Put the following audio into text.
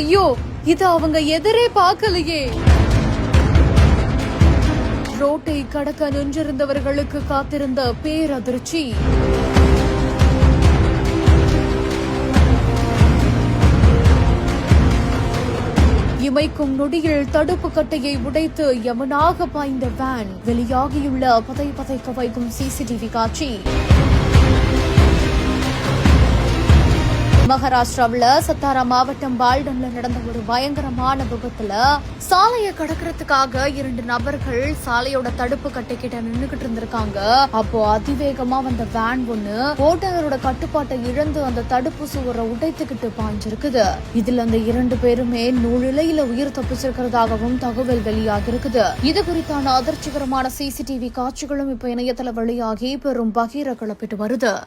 ஐயோ, இது அவங்க எதிரே பார்க்கலையே. ரோட்டை கடக்க நின்றிருந்தவர்களுக்கு காத்திருந்த பேரதிர்ச்சி. இமைக்கும் நொடியில் தடுப்பு கட்டையை உடைத்து யமனாக பாய்ந்த வேன். வெளியாகியுள்ள பதைக்க வைக்கும் சிசிடிவி காட்சி. மகாராஷ்டிராவில் சத்தாரா மாவட்டம் பால்டன்ல நடந்த ஒரு பயங்கரமான விபத்துல சாலையை கடக்கிறதுக்காக 2 நபர்கள் சாலையோட தடுப்பு கட்டை கிட்ட நின்னுகிட்டு இருந்திருக்காங்க. அப்போ அதிவேகமா வந்த வேன் ஒண்ணு ஓட்டுநரோட கட்டுப்பாட்டை இழந்து அந்த தடுப்பு சுவரை உடைத்துக்கிட்டு பாய்ஞ்சிருக்குது. இதுல அந்த 2 பேருமே நூலிலையில உயிர் தப்பிச்சிருக்கிறதாகவும் தகவல் வெளியாகி இருக்குது. இது குறித்தான அதிர்ச்சிகரமான சிசிடிவி காட்சிகளும் இப்ப இணையதள வெளியாகி பெரும் பகீர கிளப்பிட்டு வருது.